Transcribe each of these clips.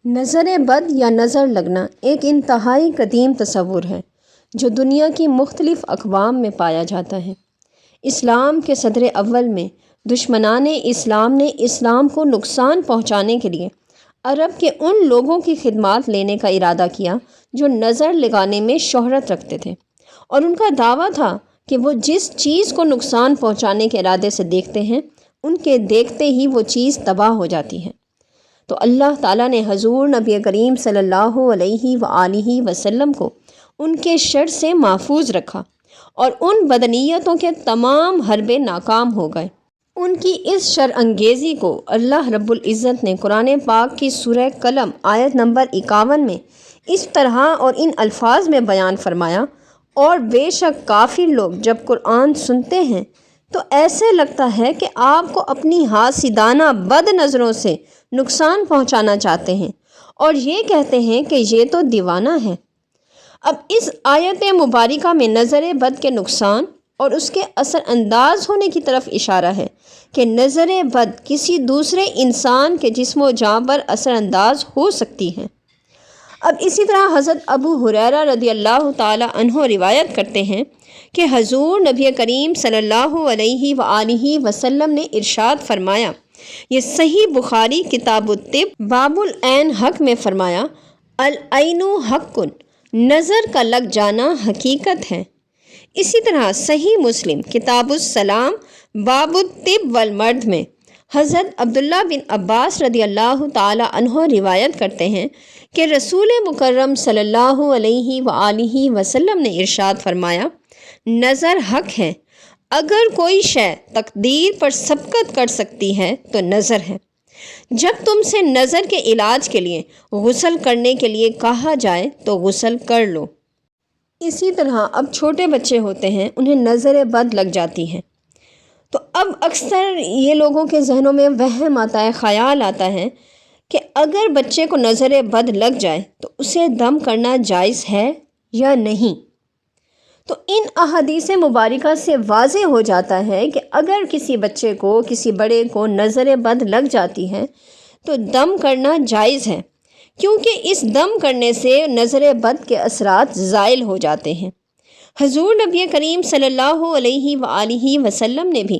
نظر بد یا نظر لگنا ایک انتہائی قدیم تصور ہے جو دنیا کی مختلف اقوام میں پایا جاتا ہے۔ اسلام کے صدر اول میں دشمنان اسلام نے اسلام کو نقصان پہنچانے کے لیے عرب کے ان لوگوں کی خدمات لینے کا ارادہ کیا جو نظر لگانے میں شہرت رکھتے تھے، اور ان کا دعویٰ تھا کہ وہ جس چیز کو نقصان پہنچانے کے ارادے سے دیکھتے ہیں ان کے دیکھتے ہی وہ چیز تباہ ہو جاتی ہے۔ تو اللہ تعالیٰ نے حضور نبی کریم صلی اللہ علیہ وآلہ وسلم کو ان کے شر سے محفوظ رکھا اور ان بدنیتوں کے تمام حربے ناکام ہو گئے۔ ان کی اس شر انگیزی کو اللہ رب العزت نے قرآن پاک کی سورہ قلم آیت نمبر 51 میں اس طرح اور ان الفاظ میں بیان فرمایا، اور بے شک کافر لوگ جب قرآن سنتے ہیں تو ایسے لگتا ہے کہ آپ کو اپنی حاسدانہ بد نظروں سے نقصان پہنچانا چاہتے ہیں، اور یہ کہتے ہیں کہ یہ تو دیوانہ ہے۔ اب اس آیت مبارکہ میں نظر بد کے نقصان اور اس کے اثر انداز ہونے کی طرف اشارہ ہے کہ نظر بد کسی دوسرے انسان کے جسم و جاں پر اثر انداز ہو سکتی ہے۔ اب اسی طرح حضرت ابو ہریرہ رضی اللہ تعالی عنہ روایت کرتے ہیں کہ حضور نبی کریم صلی اللہ علیہ وآلہ وسلم نے ارشاد فرمایا، یہ صحیح بخاری کتاب الطب باب العین حق میں فرمایا، العین حق، نظر کا لگ جانا حقیقت ہے۔ اسی طرح صحیح مسلم کتاب السلام باب الطب والمرض میں حضرت عبداللہ بن عباس رضی اللہ تعالی عنہ روایت کرتے ہیں کہ رسول مکرم صلی اللہ علیہ وآلہ وسلم نے ارشاد فرمایا، نظر حق ہے، اگر کوئی شے تقدیر پر سبقت کر سکتی ہے تو نظر ہے۔ جب تم سے نظر کے علاج کے لیے غسل کرنے کے لیے کہا جائے تو غسل کر لو۔ اسی طرح اب چھوٹے بچے ہوتے ہیں، انہیں نظر بد لگ جاتی ہے، تو اب اکثر یہ لوگوں کے ذہنوں میں وہم آتا ہے، خیال آتا ہے کہ اگر بچے کو نظر بد لگ جائے تو اسے دم کرنا جائز ہے یا نہیں۔ تو ان احادیث مبارکہ سے واضح ہو جاتا ہے کہ اگر کسی بچے کو، کسی بڑے کو نظر بد لگ جاتی ہے تو دم کرنا جائز ہے، کیونکہ اس دم کرنے سے نظر بد کے اثرات زائل ہو جاتے ہیں۔ حضور نبی کریم صلی اللہ علیہ وآلہ وسلم نے بھی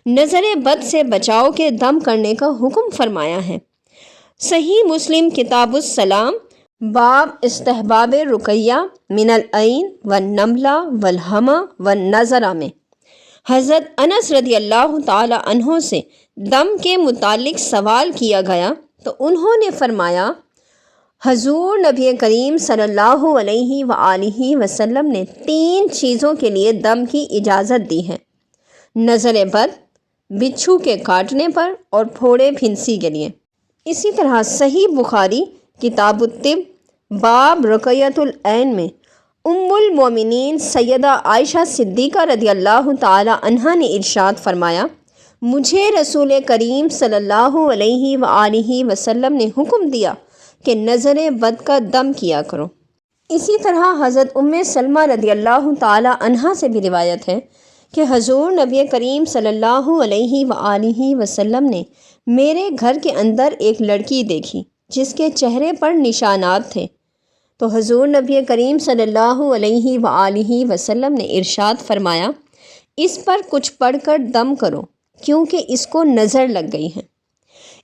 نظر بد سے بچاؤ کے دم کرنے کا حکم فرمایا ہے۔ صحیح مسلم کتاب السلام باب استحباب رقیہ من العین والنملہ والحمى والنظرہ میں حضرت انس رضی اللہ تعالی عنہ سے دم کے متعلق سوال کیا گیا تو انہوں نے فرمایا، حضور نبی کریم صلی اللہ علیہ وآلہ وسلم نے 3 چیزوں کے لیے دم کی اجازت دی ہے، نظر بد، بچھو کے کاٹنے پر اور پھوڑے پھنسی کے لیے۔ اسی طرح صحیح بخاری کتاب الطب باب رقیۃ العین میں ام المومنین سیدہ عائشہ صدیقہ رضی اللہ تعالی عنہا نے ارشاد فرمایا، مجھے رسول کریم صلی اللہ علیہ وآلہ وسلم نے حکم دیا کہ نظر بد کا دم کیا کرو۔ اسی طرح حضرت ام سلمہ رضی اللہ تعالی عنہا سے بھی روایت ہے کہ حضور نبی کریم صلی اللہ علیہ وآلہ وسلم نے میرے گھر کے اندر ایک لڑکی دیکھی جس کے چہرے پر نشانات تھے، تو حضور نبی کریم صلی اللہ علیہ وآلہ وسلم نے ارشاد فرمایا، اس پر کچھ پڑھ کر دم کرو کیونکہ اس کو نظر لگ گئی ہے۔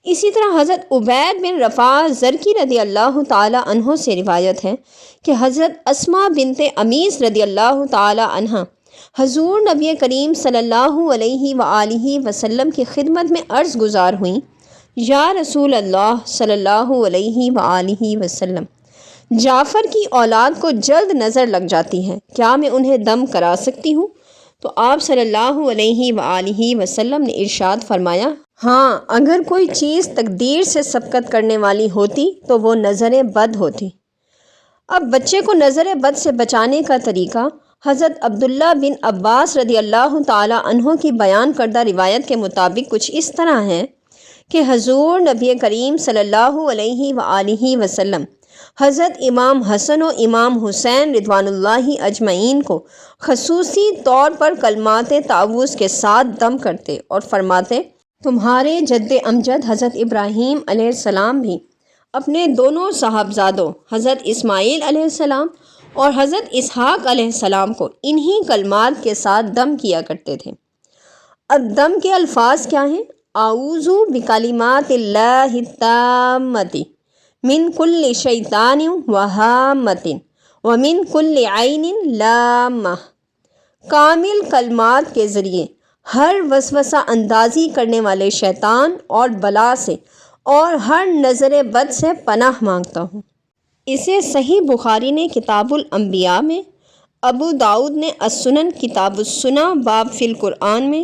اسی طرح حضرت عبید بن رفاع زرقی رضی اللہ تعالی عنہ سے روایت ہے کہ حضرت اسماء بنت امیس رضی اللہ تعالی عنہ حضور نبی کریم صلی اللہ علیہ وآلہ وسلم کی خدمت میں عرض گزار ہوئیں، یا رسول اللہ صلی اللہ علیہ وآلہ وسلم، جعفر کی اولاد کو جلد نظر لگ جاتی ہے، کیا میں انہیں دم کرا سکتی ہوں؟ تو آپ صلی اللہ علیہ وآلہ وسلم نے ارشاد فرمایا، ہاں، اگر کوئی چیز تقدیر سے سبقت کرنے والی ہوتی تو وہ نظر بد ہوتی۔ اب بچے کو نظر بد سے بچانے کا طریقہ حضرت عبداللہ بن عباس رضی اللہ تعالی عنہ کی بیان کردہ روایت کے مطابق کچھ اس طرح ہے کہ حضور نبی کریم صلی اللہ علیہ وآلہ وسلم حضرت امام حسن و امام حسین رضوان اللہ اجمعین کو خصوصی طور پر کلمات تعوذ کے ساتھ دم کرتے اور فرماتے، تمہارے جد امجد حضرت ابراہیم علیہ السلام بھی اپنے دونوں صاحبزادوں حضرت اسماعیل علیہ السلام اور حضرت اسحاق علیہ السلام کو انہی کلمات کے ساتھ دم کیا کرتے تھے۔ اب دم کے الفاظ کیا ہیں؟ اعوذ بکلمات اللہ التامۃ من کل شیطان وہامۃ ومن کل عین لامہ۔ کامل کلمات کے ذریعے ہر وسوسہ اندازی کرنے والے شیطان اور بلا سے اور ہر نظر بد سے پناہ مانگتا ہوں۔ اسے صحیح بخاری نے کتاب الانبیاء میں، ابو داؤد نے السنن کتاب السنہ باب فی القرآن میں،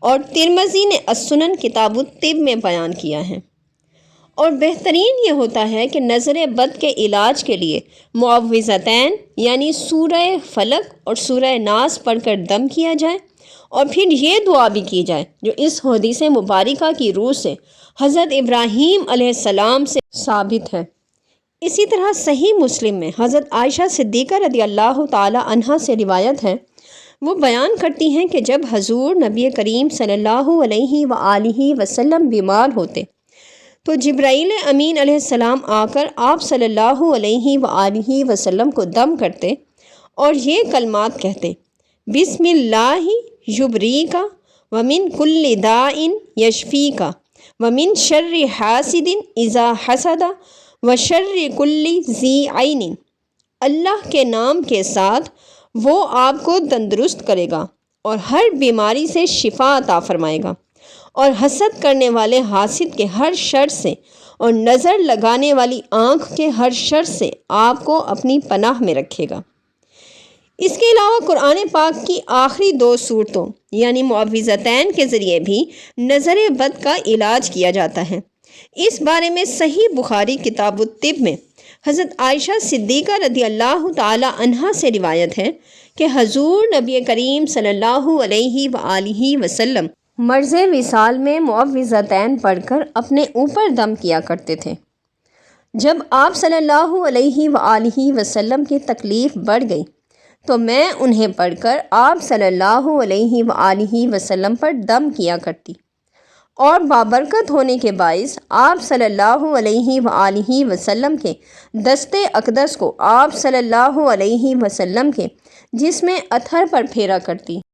اور ترمذی نے السنن کتاب الطب میں بیان کیا ہے۔ اور بہترین یہ ہوتا ہے کہ نظر بد کے علاج کے لیے معوذتین یعنی سورہ فلق اور سورہ ناس پڑھ کر دم کیا جائے، اور پھر یہ دعا بھی کی جائے جو اس حدیث مبارکہ کی روح سے حضرت ابراہیم علیہ السلام سے ثابت ہے۔ اسی طرح صحیح مسلم میں حضرت عائشہ صدیقہ رضی اللہ تعالی عنہا سے روایت ہے، وہ بیان کرتی ہیں کہ جب حضور نبی کریم صلی اللہ علیہ وآلہ وسلم بیمار ہوتے تو جبرائیل امین علیہ السلام آ کر آپ صلی اللہ علیہ وآلہ وسلم کو دم کرتے اور یہ کلمات کہتے: بسم اللہ یبریک ومن کل داء یشفیک ومن شر حاسد اذا حسد وشر کل ذی عین۔ اللہ کے نام کے ساتھ وہ آپ کو تندرست کرے گا اور ہر بیماری سے شفا عطا فرمائے گا، اور حسد کرنے والے حاسد کے ہر شر سے اور نظر لگانے والی آنکھ کے ہر شر سے آپ کو اپنی پناہ میں رکھے گا۔ اس کے علاوہ قرآن پاک کی آخری 2 سورتوں یعنی معوذتین کے ذریعے بھی نظر بد کا علاج کیا جاتا ہے۔ اس بارے میں صحیح بخاری کتاب الطب میں حضرت عائشہ صدیقہ رضی اللہ تعالی عنہا سے روایت ہے کہ حضور نبی کریم صلی اللہ علیہ وآلہ وسلم مرض وصال میں معوذتین پڑھ کر اپنے اوپر دم کیا کرتے تھے۔ جب آپ صلی اللہ علیہ وآلہ وسلم کی تکلیف بڑھ گئی تو میں انہیں پڑھ کر آپ صلی اللہ علیہ وآلہ وسلم پر دم کیا کرتی، اور بابرکت ہونے کے باعث آپ صلی اللہ علیہ وآلہ وسلم کے دست اقدس کو آپ صلی اللہ علیہ وسلم کے جسم اطہر پر پھیرا کرتی۔